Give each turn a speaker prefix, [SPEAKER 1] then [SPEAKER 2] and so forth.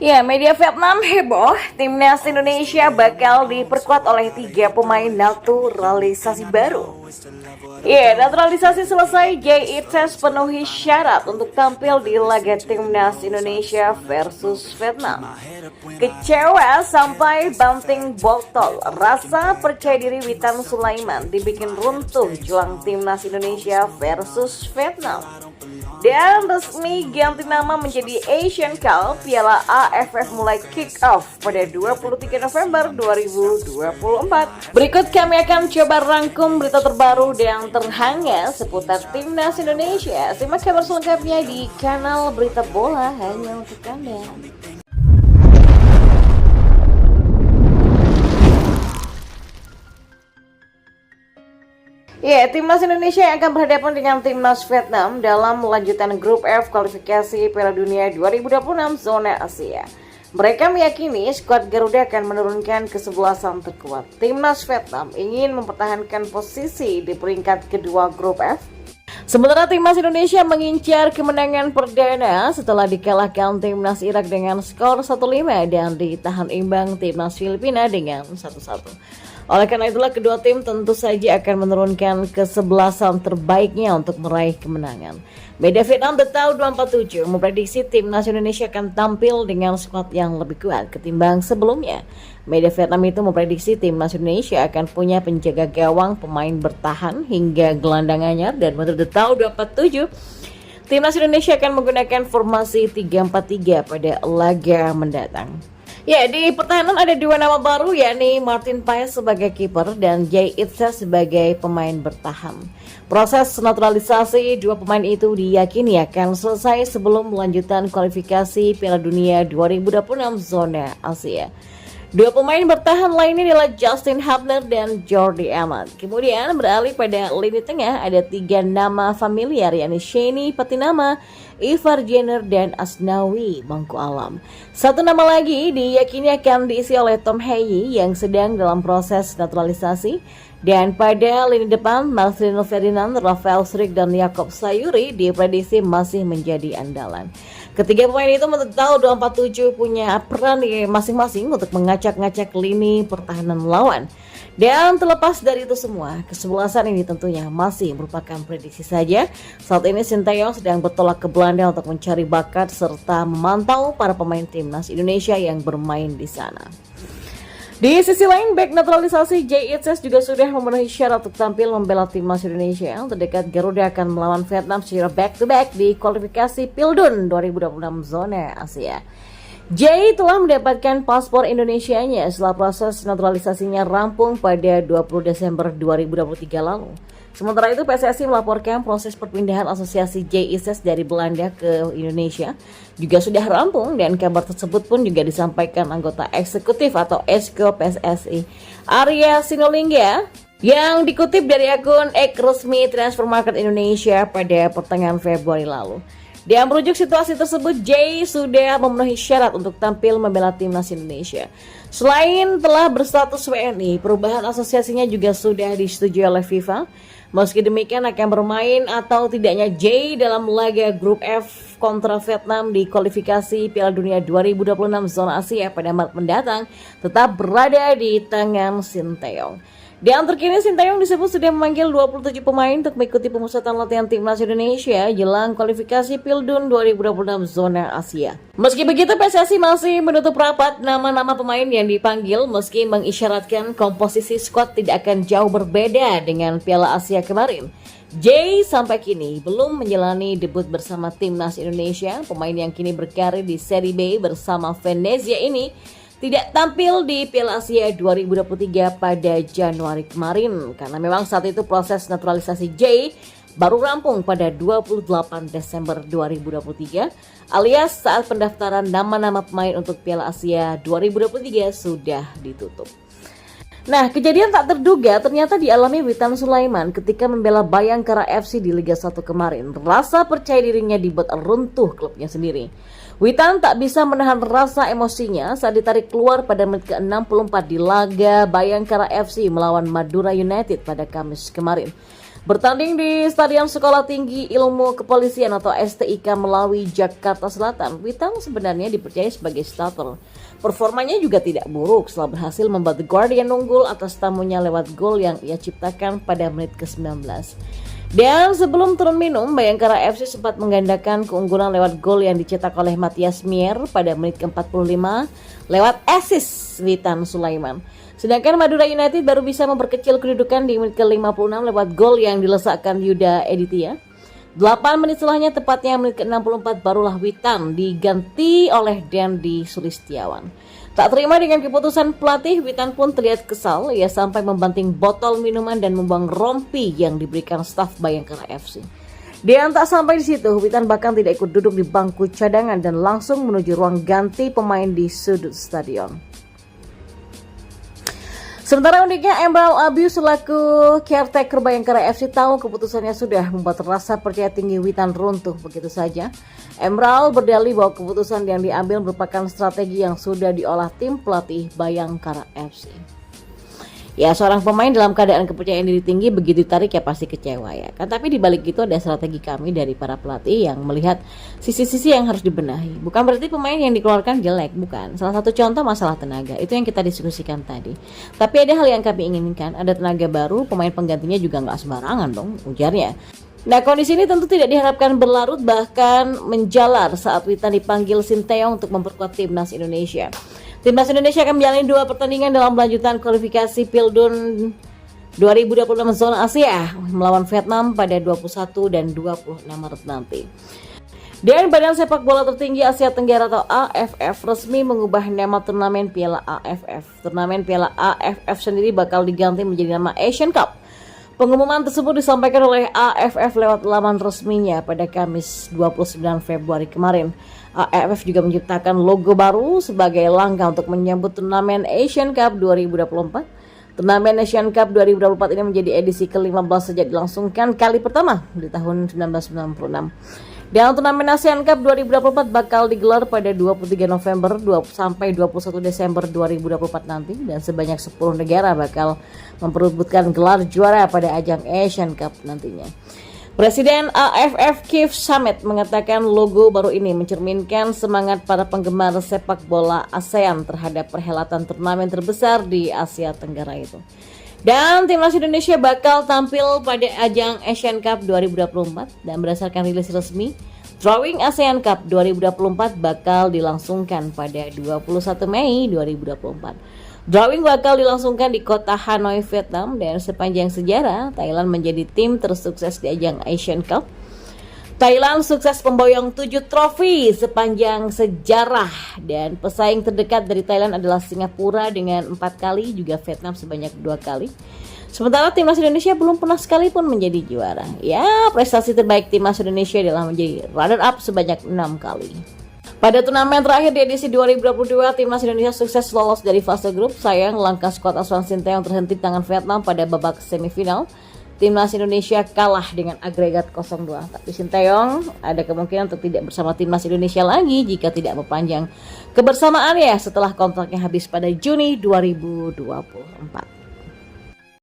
[SPEAKER 1] Ya, media Vietnam heboh, timnas Indonesia bakal diperkuat oleh 3 pemain naturalisasi baru. Ya, naturalisasi selesai, Jay Itzes penuhi syarat untuk tampil di laga timnas Indonesia versus Vietnam. Kecewa sampai banting botol, rasa percaya diri Witan Sulaiman dibikin runtuh jelang timnas Indonesia versus Vietnam. Dan resmi ganti nama menjadi Asian Cup, Piala AFF mulai kick off pada 23 November 2024. Berikut kami akan coba rangkum berita terbaru dan terhangat seputar timnas Indonesia. Simak kabar selengkapnya di kanal Berita Bola hanya untuk Anda. Ya, timnas Indonesia yang akan berhadapan dengan timnas Vietnam dalam lanjutan grup F kualifikasi Piala Dunia 2026 zona Asia. Mereka meyakini skuad Garuda akan menurunkan kesebelasan terkuat. Timnas Vietnam ingin mempertahankan posisi di peringkat kedua grup F. Sementara timnas Indonesia mengincar kemenangan perdana setelah dikalahkan timnas Irak dengan skor 1-5 dan ditahan imbang timnas Filipina dengan 1-1. Oleh karena itulah kedua tim tentu saja akan menurunkan kesebelasan terbaiknya untuk meraih kemenangan. Media Vietnam The Tau 247 memprediksi timnas Indonesia akan tampil dengan skuad yang lebih kuat ketimbang sebelumnya. Media Vietnam itu memprediksi timnas Indonesia akan punya penjaga gawang, pemain bertahan hingga gelandang anyar, dan menurut The Tau 247 timnas Indonesia akan menggunakan formasi 3-4-3 pada laga mendatang. Ya, di pertahanan ada 2 nama baru, yakni Martin Paes sebagai kiper dan Jay Itzes sebagai pemain bertahan. Proses naturalisasi 2 pemain itu diyakini akan selesai sebelum melanjutkan kualifikasi Piala Dunia 2026 zona Asia. 2 pemain bertahan lainnya adalah Justin Hubner dan Jordi Amat. Kemudian beralih pada lini tengah ada 3 nama familiar, yakni Shani Patinama, Ivar Jenner, dan Asnawi Mangku Alam. 1 nama lagi diyakini akan diisi oleh Tom Hei yang sedang dalam proses naturalisasi. Dan pada lini depan, Marcelino Ferdinand, Rafael Struijk, dan Yakob Sayuri diprediksi masih menjadi andalan. Ketiga pemain itu menurut Tau 247 punya peran masing-masing untuk mengacak-ngacak lini pertahanan lawan. Dan terlepas dari itu semua, kesebelasan ini tentunya masih merupakan prediksi saja. Saat ini Sinteyong sedang bertolak ke Belanda untuk mencari bakat serta memantau para pemain timnas Indonesia yang bermain di sana. Di sisi lain, bek naturalisasi Jay Itzes juga sudah memenuhi syarat untuk tampil membela timnas Indonesia. Terdekat Garuda akan melawan Vietnam secara back-to-back di kualifikasi Pildun 2026 zona Asia. Jay telah mendapatkan paspor Indonesianya setelah proses naturalisasinya rampung pada 20 Desember 2023 lalu. Sementara itu PSSI melaporkan proses perpindahan asosiasi Jay Itzes dari Belanda ke Indonesia juga sudah rampung, dan kabar tersebut pun juga disampaikan anggota eksekutif atau Esko PSSI Arya Sinulinga yang dikutip dari akun resmi Transfer Market Indonesia pada pertengahan Februari lalu. Dia merujuk situasi tersebut, Jay sudah memenuhi syarat untuk tampil membela timnas Indonesia. Selain telah berstatus WNI, perubahan asosiasinya juga sudah disetujui oleh FIFA. Meski demikian akan bermain atau tidaknya Jay dalam laga grup F kontra Vietnam di kualifikasi Piala Dunia 2026 zona Asia pada Maret mendatang tetap berada di tangan Sinteyong. Dan terkini Sinteyong disebut sudah memanggil 27 pemain untuk mengikuti pemusatan latihan timnas Indonesia jelang kualifikasi Pildun 2026 zona Asia. Meski begitu, PSSI masih menutup rapat nama-nama pemain yang dipanggil meski mengisyaratkan komposisi skuad tidak akan jauh berbeda dengan Piala Asia kemarin. Jay sampai kini belum menjalani debut bersama timnas Indonesia. Pemain yang kini berkarir di Serie B bersama Venezia ini tidak tampil di Piala Asia 2023 pada Januari kemarin karena memang saat itu proses naturalisasi Jay baru rampung pada 28 Desember 2023 alias saat pendaftaran nama-nama pemain untuk Piala Asia 2023 sudah ditutup. Nah, kejadian tak terduga ternyata dialami Witan Sulaiman ketika membela Bayangkara FC di Liga 1 kemarin. Rasa percaya dirinya dibuat runtuh klubnya sendiri. Witan tak bisa menahan rasa emosinya saat ditarik keluar pada menit ke-64 di laga Bayangkara FC melawan Madura United pada Kamis kemarin. Bertanding di Stadion Sekolah Tinggi Ilmu Kepolisian atau STIK Melawi, Jakarta Selatan, Witan sebenarnya dipercaya sebagai starter. Performanya juga tidak buruk setelah berhasil membuat The Guardian unggul atas tamunya lewat gol yang ia ciptakan pada menit ke-19. Dan sebelum turun minum, Bayangkara FC sempat menggandakan keunggulan lewat gol yang dicetak oleh Matias Mier pada menit ke-45 lewat assist Witan Sulaiman. Sedangkan Madura United baru bisa memperkecil kedudukan di menit ke-56 lewat gol yang dilesakkan Yuda Editia. 8 menit setelahnya, tepatnya menit ke-64, barulah Witan diganti oleh Dendi Sulistiawan. Tak terima dengan keputusan pelatih, Witan pun terlihat kesal. Ia sampai membanting botol minuman dan membuang rompi yang diberikan staf Bayangkara FC. Dan tak sampai di situ, Witan bahkan tidak ikut duduk di bangku cadangan dan langsung menuju ruang ganti pemain di sudut stadion. Sementara uniknya, Emerald Abiu selaku caretaker Bayangkara FC tahu keputusannya sudah membuat rasa percaya tinggi Witan runtuh begitu saja. Emerald berdalih bahwa keputusan yang diambil merupakan strategi yang sudah diolah tim pelatih Bayangkara FC. Ya, seorang pemain dalam keadaan kepercayaan diri tinggi begitu ditarik ya pasti kecewa ya kan. Tapi dibalik itu ada strategi kami dari para pelatih yang melihat sisi-sisi yang harus dibenahi. Bukan berarti pemain yang dikeluarkan jelek, bukan. Salah satu contoh masalah tenaga, itu yang kita diskusikan tadi. Tapi ada hal yang kami inginkan, ada tenaga baru, pemain penggantinya juga nggak sembarangan dong, ujarnya. Nah, kondisi ini tentu tidak diharapkan berlarut, bahkan menjalar saat Witan dipanggil Sinteyong untuk memperkuat timnas Indonesia. Timnas Indonesia akan menjalani 2 pertandingan dalam lanjutan kualifikasi Pildun 2026 zona Asia melawan Vietnam pada 21 dan 26 Maret nanti. Dan Badan Sepak Bola Tertinggi Asia Tenggara atau AFF resmi mengubah nama turnamen Piala AFF. Turnamen Piala AFF sendiri bakal diganti menjadi nama Asian Cup. Pengumuman tersebut disampaikan oleh AFF lewat laman resminya pada Kamis 29 Februari kemarin. AFF juga menciptakan logo baru sebagai langkah untuk menyambut turnamen Asian Cup 2024. Turnamen Asian Cup 2024 ini menjadi edisi ke-15 sejak dilangsungkan kali pertama di tahun 1996. Dan turnamen Asian Cup 2024 bakal digelar pada 23 November sampai 21 Desember 2024 nanti, dan sebanyak 10 negara bakal memperebutkan gelar juara pada ajang Asian Cup nantinya. Presiden AFF Keith Samet mengatakan logo baru ini mencerminkan semangat para penggemar sepak bola ASEAN terhadap perhelatan turnamen terbesar di Asia Tenggara itu. Dan timnas Indonesia bakal tampil pada ajang Asian Cup 2024 dan berdasarkan rilis resmi, Drawing ASEAN Cup 2024 bakal dilangsungkan pada 21 Mei 2024. Drawing bakal dilangsungkan di kota Hanoi, Vietnam, dan sepanjang sejarah Thailand menjadi tim tersukses di ajang Asian Cup. Thailand sukses memboyong 7 trofi sepanjang sejarah, dan pesaing terdekat dari Thailand adalah Singapura dengan 4 kali, juga Vietnam sebanyak 2 kali. Sementara timnas Indonesia belum pernah sekalipun menjadi juara. Ya, prestasi terbaik timnas Indonesia adalah menjadi runner up sebanyak 6 kali. Pada turnamen terakhir di edisi 2022, timnas Indonesia sukses lolos dari fase grup. Sayang, langkah skuad asuhan Sinteyong terhenti di tangan Vietnam pada babak semifinal. Timnas Indonesia kalah dengan agregat 0-2. Tapi Sinteyong ada kemungkinan untuk tidak bersama timnas Indonesia lagi jika tidak memperpanjang kebersamaannya setelah kontraknya habis pada Juni 2024.